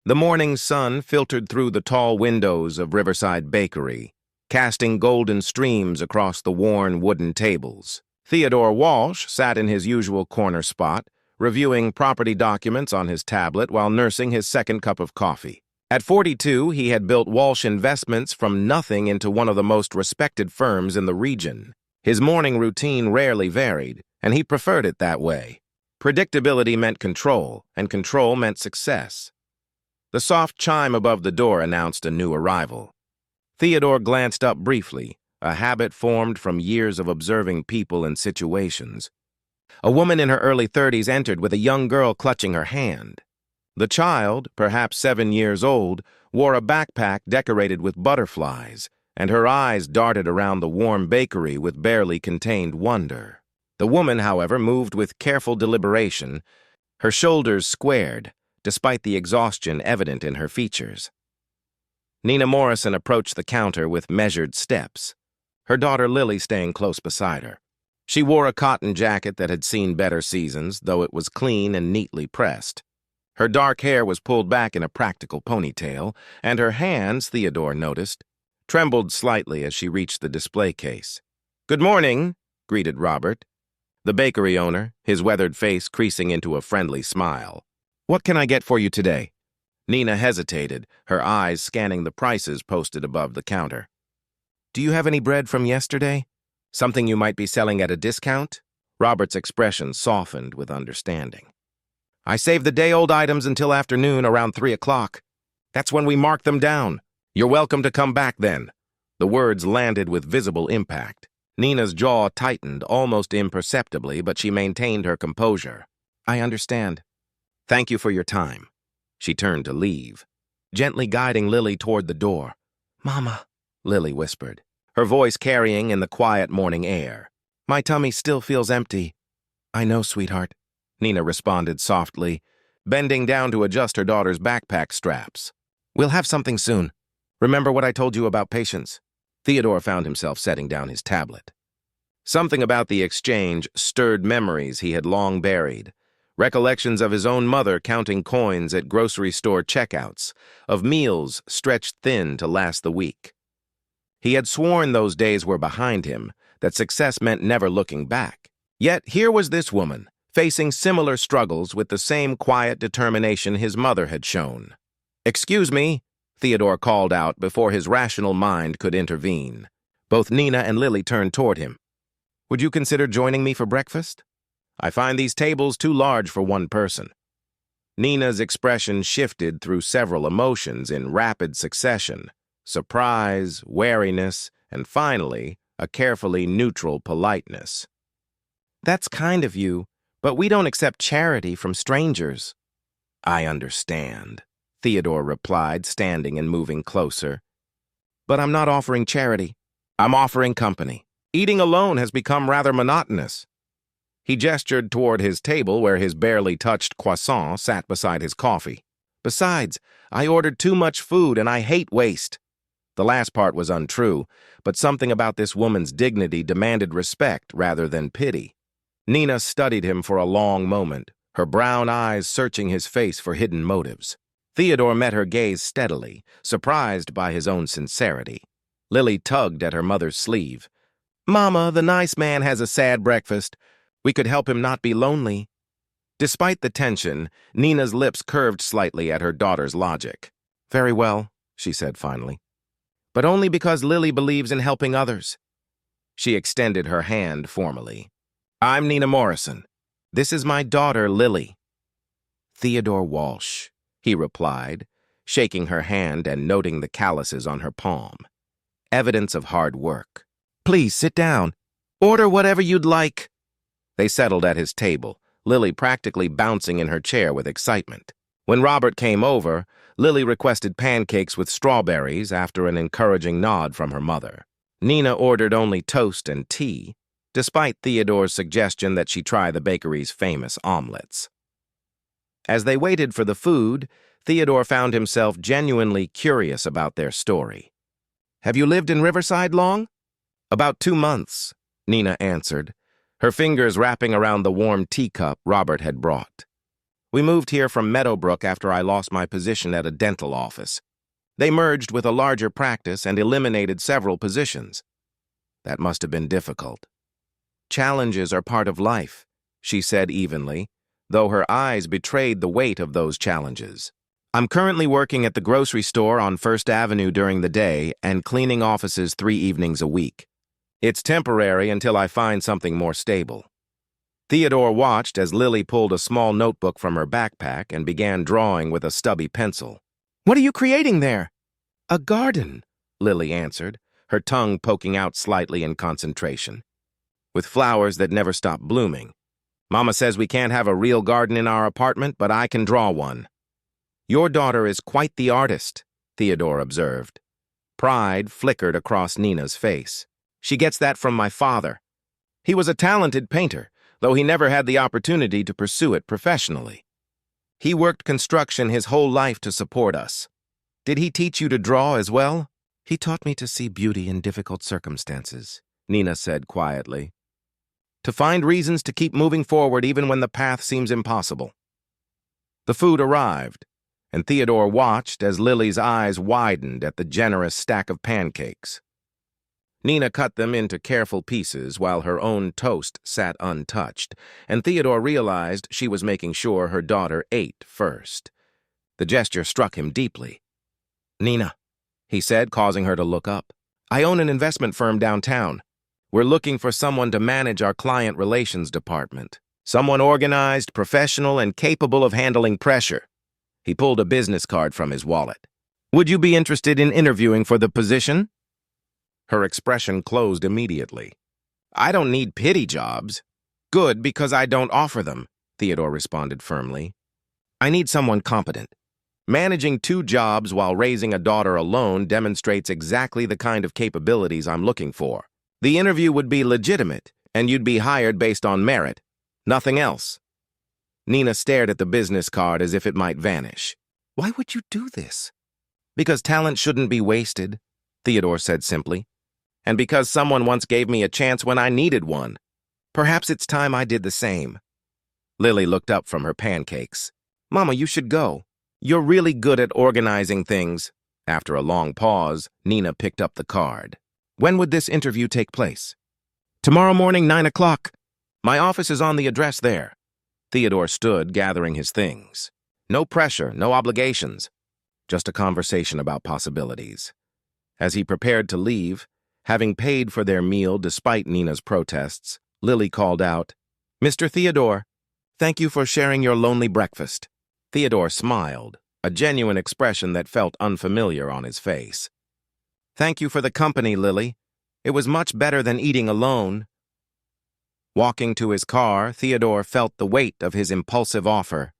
The morning sun filtered through the tall windows of Riverside Bakery, casting golden streams across the worn wooden tables. Theodore Walsh sat in his usual corner spot, reviewing property documents on his tablet while nursing his second cup of coffee. At 42, he had built Walsh Investments from nothing into one of the most respected firms in the region. His morning routine rarely varied, and he preferred it that way. Predictability meant control, and control meant success. The soft chime above the door announced a new arrival. Theodore glanced up briefly, a habit formed from years of observing people and situations. A woman in her early 30s entered with a young girl clutching her hand. The child, perhaps 7 years old, wore a backpack decorated with butterflies, and her eyes darted around the warm bakery with barely contained wonder. The woman, however, moved with careful deliberation, her shoulders squared, despite the exhaustion evident in her features. Nina Morrison approached the counter with measured steps, her daughter Lily staying close beside her. She wore a cotton jacket that had seen better seasons, though it was clean and neatly pressed. Her dark hair was pulled back in a practical ponytail, and her hands, Theodore noticed, trembled slightly as she reached the display case. "Good morning," greeted Robert, the bakery owner, his weathered face creasing into a friendly smile. "What can I get for you today?" Nina hesitated, her eyes scanning the prices posted above the counter. "Do you have any bread from yesterday? Something you might be selling at a discount?" Robert's expression softened with understanding. "I save the day-old items until afternoon around 3 o'clock. That's when we mark them down. You're welcome to come back then." The words landed with visible impact. Nina's jaw tightened almost imperceptibly, but she maintained her composure. "I understand. Thank you for your time." She turned to leave, gently guiding Lily toward the door. "Mama," Lily whispered, her voice carrying in the quiet morning air. "My tummy still feels empty." "I know, sweetheart," Nina responded softly, bending down to adjust her daughter's backpack straps. "We'll have something soon. Remember what I told you about patience?" Theodore found himself setting down his tablet. Something about the exchange stirred memories he had long buried. Recollections of his own mother counting coins at grocery store checkouts, of meals stretched thin to last the week. He had sworn those days were behind him, that success meant never looking back. Yet here was this woman, facing similar struggles with the same quiet determination his mother had shown. "Excuse me," Theodore called out before his rational mind could intervene. Both Nina and Lily turned toward him. "Would you consider joining me for breakfast? I find these tables too large for one person." Nina's expression shifted through several emotions in rapid succession: surprise, wariness, and finally, a carefully neutral politeness. "That's kind of you, but we don't accept charity from strangers." "I understand," Theodore replied, standing and moving closer. "But I'm not offering charity. I'm offering company. Eating alone has become rather monotonous." He gestured toward his table where his barely touched croissant sat beside his coffee. "Besides, I ordered too much food and I hate waste." The last part was untrue, but something about this woman's dignity demanded respect rather than pity. Nina studied him for a long moment, her brown eyes searching his face for hidden motives. Theodore met her gaze steadily, surprised by his own sincerity. Lily tugged at her mother's sleeve. "Mama, the nice man has a sad breakfast. We could help him not be lonely." Despite the tension, Nina's lips curved slightly at her daughter's logic. "Very well," she said finally. "But only because Lily believes in helping others." She extended her hand formally. "I'm Nina Morrison. This is my daughter, Lily." "Theodore Walsh," he replied, shaking her hand and noting the calluses on her palm. Evidence of hard work. "Please sit down. Order whatever you'd like." They settled at his table, Lily practically bouncing in her chair with excitement. When Robert came over, Lily requested pancakes with strawberries after an encouraging nod from her mother. Nina ordered only toast and tea, despite Theodore's suggestion that she try the bakery's famous omelets. As they waited for the food, Theodore found himself genuinely curious about their story. "Have you lived in Riverside long?" "About 2 months," Nina answered, her fingers wrapping around the warm teacup Robert had brought. We moved here from Meadowbrook after I lost my position at a dental office. They merged with a larger practice and eliminated several positions. That must have been difficult. Challenges are part of life, she said evenly, though her eyes betrayed the weight of those challenges. I'm currently working at the grocery store on First Avenue during the day and cleaning offices 3 evenings a week. It's temporary until I find something more stable. Theodore watched as Lily pulled a small notebook from her backpack and began drawing with a stubby pencil. What are you creating there? A garden, Lily answered, her tongue poking out slightly in concentration. With flowers that never stop blooming. Mama says we can't have a real garden in our apartment, but I can draw one. Your daughter is quite the artist, Theodore observed. Pride flickered across Nina's face. She gets that from my father. He was a talented painter, though he never had the opportunity to pursue it professionally. He worked construction his whole life to support us. Did he teach you to draw as well? He taught me to see beauty in difficult circumstances, Nina said quietly. To find reasons to keep moving forward even when the path seems impossible. The food arrived, and Theodore watched as Lily's eyes widened at the generous stack of pancakes. Nina cut them into careful pieces while her own toast sat untouched, and Theodore realized she was making sure her daughter ate first. The gesture struck him deeply. Nina, he said, causing her to look up. I own an investment firm downtown. We're looking for someone to manage our client relations department. Someone organized, professional, and capable of handling pressure. He pulled a business card from his wallet. Would you be interested in interviewing for the position? Her expression closed immediately. I don't need pity jobs. Good, because I don't offer them, Theodore responded firmly. I need someone competent. Managing 2 jobs while raising a daughter alone demonstrates exactly the kind of capabilities I'm looking for. The interview would be legitimate, and you'd be hired based on merit. Nothing else. Nina stared at the business card as if it might vanish. Why would you do this? Because talent shouldn't be wasted, Theodore said simply. And because someone once gave me a chance when I needed one. Perhaps it's time I did the same. Lily looked up from her pancakes. Mama, you should go. You're really good at organizing things. After a long pause, Nina picked up the card. When would this interview take place? Tomorrow morning, 9 o'clock. My office is on the address there. Theodore stood, gathering his things. No pressure, no obligations. Just a conversation about possibilities. As he prepared to leave, having paid for their meal despite Nina's protests, Lily called out, Mr. Theodore, thank you for sharing your lonely breakfast. Theodore smiled, a genuine expression that felt unfamiliar on his face. Thank you for the company, Lily. It was much better than eating alone. Walking to his car, Theodore felt the weight of his impulsive offer.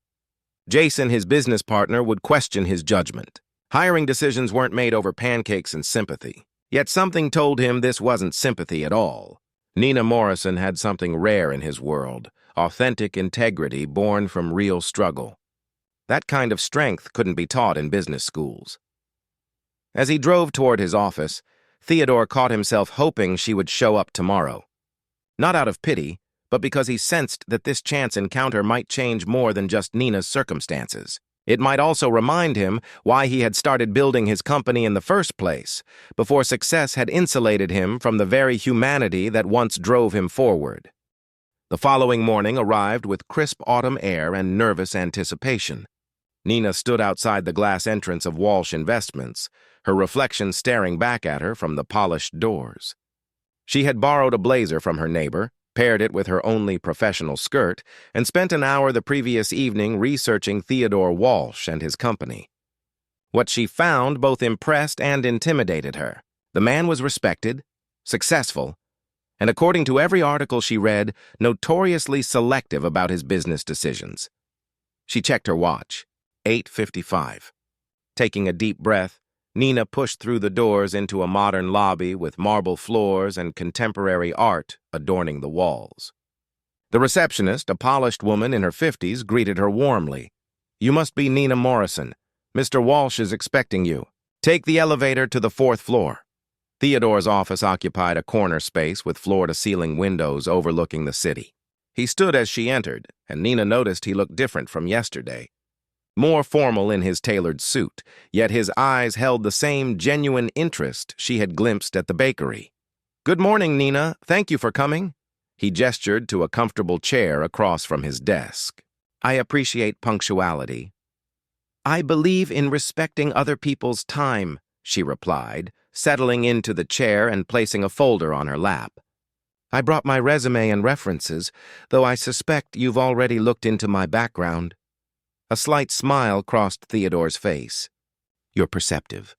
Jason, his business partner, would question his judgment. Hiring decisions weren't made over pancakes and sympathy. Yet something told him this wasn't sympathy at all. Nina Morrison had something rare in his world, authentic integrity born from real struggle. That kind of strength couldn't be taught in business schools. As he drove toward his office, Theodore caught himself hoping she would show up tomorrow. Not out of pity, but because he sensed that this chance encounter might change more than just Nina's circumstances. It might also remind him why he had started building his company in the first place, before success had insulated him from the very humanity that once drove him forward. The following morning arrived with crisp autumn air and nervous anticipation. Nina stood outside the glass entrance of Walsh Investments, her reflection staring back at her from the polished doors. She had borrowed a blazer from her neighbor, paired it with her only professional skirt, and spent an hour the previous evening researching Theodore Walsh and his company. What she found both impressed and intimidated her. The man was respected, successful, and according to every article she read, notoriously selective about his business decisions. She checked her watch. 8:55. Taking a deep breath, Nina pushed through the doors into a modern lobby with marble floors and contemporary art adorning the walls. The receptionist, a polished woman in her 50s, greeted her warmly. You must be Nina Morrison. Mr. Walsh is expecting you. Take the elevator to the 4th floor. Theodore's office occupied a corner space with floor-to-ceiling windows overlooking the city. He stood as she entered, and Nina noticed he looked different from yesterday. More formal in his tailored suit, yet his eyes held the same genuine interest she had glimpsed at the bakery. "Good morning, Nina. Thank you for coming." He gestured to a comfortable chair across from his desk. "I appreciate punctuality." "I believe in respecting other people's time," she replied, settling into the chair and placing a folder on her lap. "I brought my resume and references, though I suspect you've already looked into my background." A slight smile crossed Theodore's face. "You're perceptive."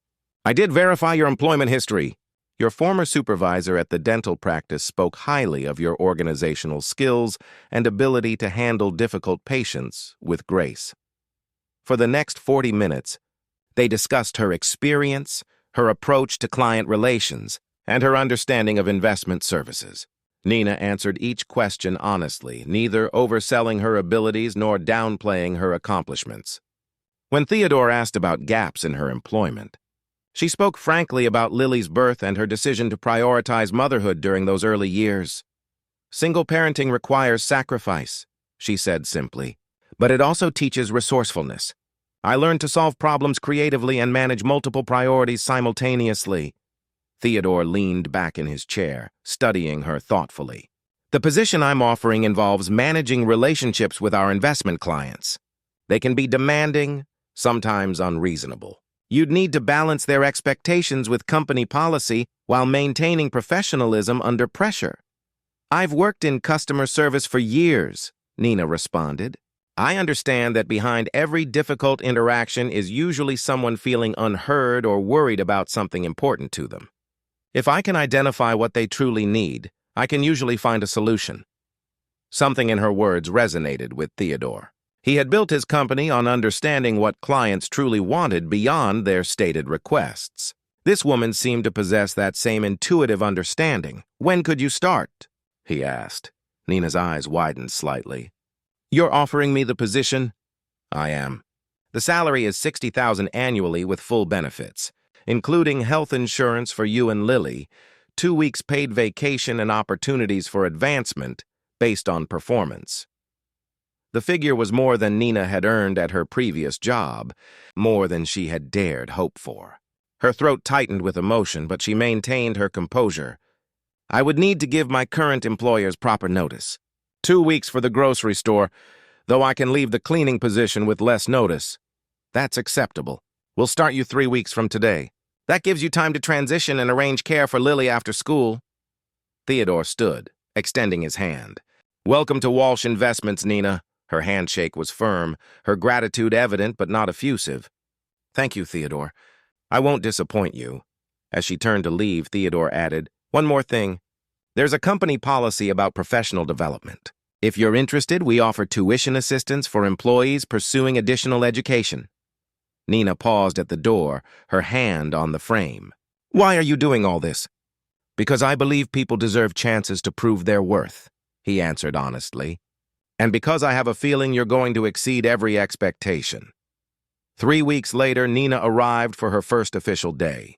"I did verify your employment history." "Your former supervisor at the dental practice spoke highly of your organizational skills and ability to handle difficult patients with grace." For the next 40 minutes, they discussed her experience, her approach to client relations, and her understanding of investment services. Nina answered each question honestly, neither overselling her abilities nor downplaying her accomplishments. When Theodore asked about gaps in her employment, she spoke frankly about Lily's birth and her decision to prioritize motherhood during those early years. "Single parenting requires sacrifice," she said simply, "but it also teaches resourcefulness. I learned to solve problems creatively and manage multiple priorities simultaneously." Theodore leaned back in his chair, studying her thoughtfully. "The position I'm offering involves managing relationships with our investment clients. They can be demanding, sometimes unreasonable. You'd need to balance their expectations with company policy while maintaining professionalism under pressure." "I've worked in customer service for years," Nina responded. "I understand that behind every difficult interaction is usually someone feeling unheard or worried about something important to them. If I can identify what they truly need, I can usually find a solution." Something in her words resonated with Theodore. He had built his company on understanding what clients truly wanted beyond their stated requests. This woman seemed to possess that same intuitive understanding. "When could you start?" he asked. Nina's eyes widened slightly. "You're offering me the position?" "I am. The salary is $60,000 annually with full benefits, including health insurance for you and Lily, 2 weeks paid vacation and opportunities for advancement based on performance." The figure was more than Nina had earned at her previous job, more than she had dared hope for. Her throat tightened with emotion, but she maintained her composure. "I would need to give my current employers proper notice. 2 weeks for the grocery store, though I can leave the cleaning position with less notice." "That's acceptable. We'll start you 3 weeks from today. That gives you time to transition and arrange care for Lily after school." Theodore stood, extending his hand. "Welcome to Walsh Investments, Nina." Her handshake was firm, her gratitude evident but not effusive. "Thank you, Theodore. I won't disappoint you." As she turned to leave, Theodore added, "One more thing. There's a company policy about professional development. If you're interested, we offer tuition assistance for employees pursuing additional education." Nina paused at the door, her hand on the frame. "Why are you doing all this?" "Because I believe people deserve chances to prove their worth," he answered honestly. "And because I have a feeling you're going to exceed every expectation." 3 weeks later, Nina arrived for her first official day.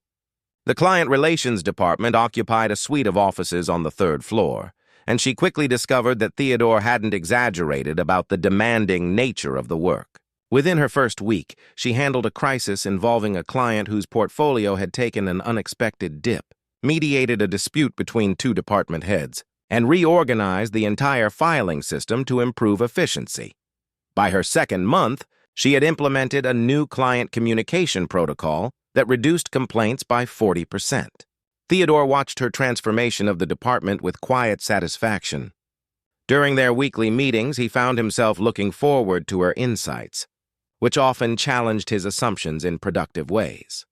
The client relations department occupied a suite of offices on the 3rd floor, and she quickly discovered that Theodore hadn't exaggerated about the demanding nature of the work. Within her first week, she handled a crisis involving a client whose portfolio had taken an unexpected dip, mediated a dispute between 2 department heads, and reorganized the entire filing system to improve efficiency. By her 2nd month, she had implemented a new client communication protocol that reduced complaints by 40%. Theodore watched her transformation of the department with quiet satisfaction. During their weekly meetings, he found himself looking forward to her insights, which often challenged his assumptions in productive ways.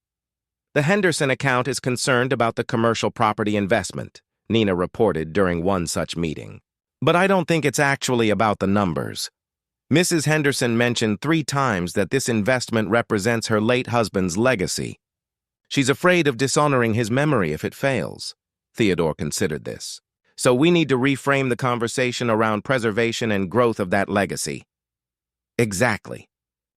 "The Henderson account is concerned about the commercial property investment," Nina reported during one such meeting. "But I don't think it's actually about the numbers. Mrs. Henderson mentioned 3 times that this investment represents her late husband's legacy. She's afraid of dishonoring his memory if it fails." Theodore considered this. "So we need to reframe the conversation around preservation and growth of that legacy." "Exactly.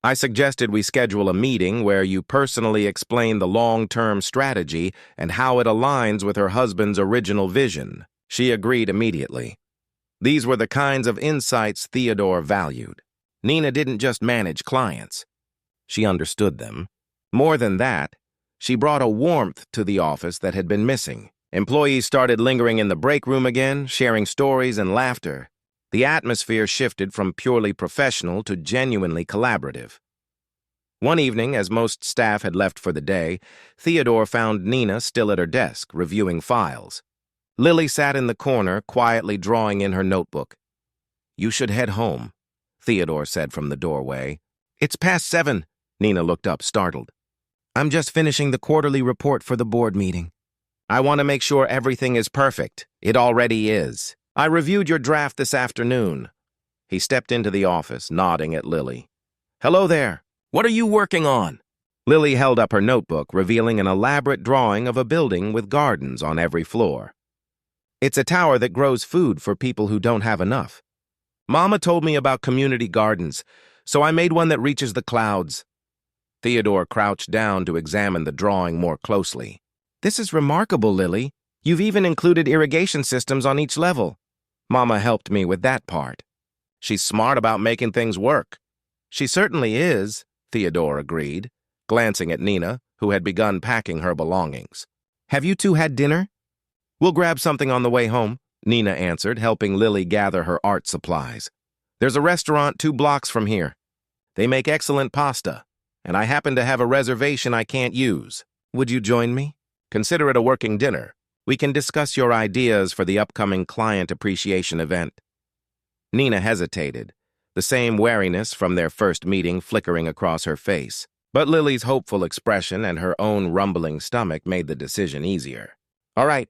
I suggested we schedule a meeting where you personally explain the long-term strategy and how it aligns with her husband's original vision." She agreed immediately. These were the kinds of insights Theodore valued. Nina didn't just manage clients. She understood them. More than that, she brought a warmth to the office that had been missing. Employees started lingering in the break room again, sharing stories and laughter. The atmosphere shifted from purely professional to genuinely collaborative. One evening, as most staff had left for the day, Theodore found Nina still at her desk, reviewing files. Lily sat in the corner, quietly drawing in her notebook. "You should head home," Theodore said from the doorway. "It's past 7. Nina looked up, startled. "I'm just finishing the quarterly report for the board meeting. I want to make sure everything is perfect. It already is. I reviewed your draft this afternoon." He stepped into the office, nodding at Lily. "Hello there. What are you working on?" Lily held up her notebook, revealing an elaborate drawing of a building with gardens on every floor. "It's a tower that grows food for people who don't have enough. Mama told me about community gardens, so I made one that reaches the clouds." Theodore crouched down to examine the drawing more closely. "This is remarkable, Lily. You've even included irrigation systems on each level." "Mama helped me with that part. She's smart about making things work." "She certainly is," Theodore agreed, glancing at Nina, who had begun packing her belongings. "Have you two had dinner?" "We'll grab something on the way home," Nina answered, helping Lily gather her art supplies. "There's a restaurant 2 blocks from here. They make excellent pasta, and I happen to have a reservation I can't use. Would you join me? Consider it a working dinner. We can discuss your ideas for the upcoming client appreciation event." Nina hesitated, the same wariness from their first meeting flickering across her face. But Lily's hopeful expression and her own rumbling stomach made the decision easier. "All right,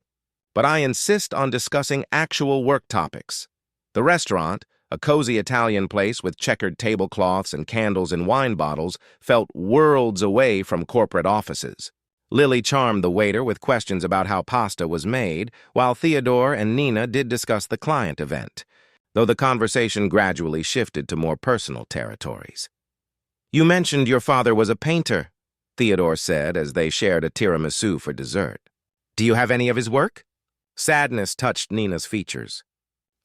but I insist on discussing actual work topics. The restaurant, a cozy Italian place with checkered tablecloths and candles in wine bottles, felt worlds away from corporate offices. Lily charmed the waiter with questions about how pasta was made, while Theodore and Nina did discuss the client event, though the conversation gradually shifted to more personal territories. "You mentioned your father was a painter," Theodore said as they shared a tiramisu for dessert. "Do you have any of his work?" Sadness touched Nina's features.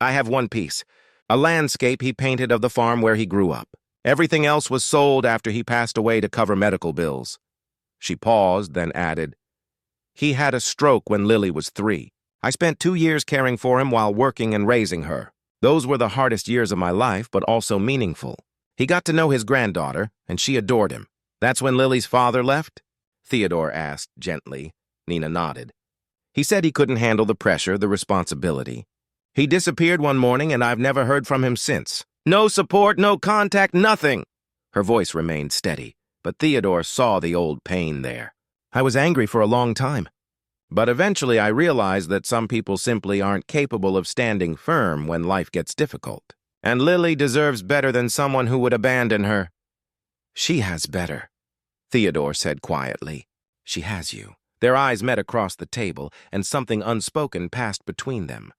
"I have one piece, a landscape he painted of the farm where he grew up. Everything else was sold after he passed away to cover medical bills." She paused, then added, "He had a stroke when Lily was 3. I spent 2 years caring for him while working and raising her. Those were the hardest years of my life, but also meaningful. He got to know his granddaughter, and she adored him." "That's when Lily's father left?" Theodore asked gently. Nina nodded. "He said he couldn't handle the pressure, the responsibility. He disappeared one morning, and I've never heard from him since. No support, no contact, nothing." Her voice remained steady, but Theodore saw the old pain there. "I was angry for a long time. But eventually I realized that some people simply aren't capable of standing firm when life gets difficult. And Lily deserves better than someone who would abandon her." "She has better," Theodore said quietly. "She has you." Their eyes met across the table, and something unspoken passed between them.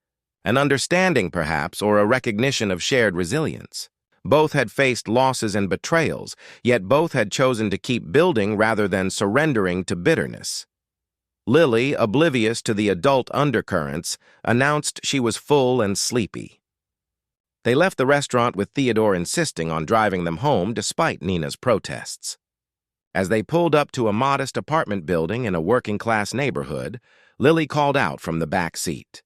An understanding, perhaps, or a recognition of shared resilience. Both had faced losses and betrayals, yet both had chosen to keep building rather than surrendering to bitterness. Lily, oblivious to the adult undercurrents, announced she was full and sleepy. They left the restaurant with Theodore insisting on driving them home despite Nina's protests. As they pulled up to a modest apartment building in a working-class neighborhood, Lily called out from the back seat.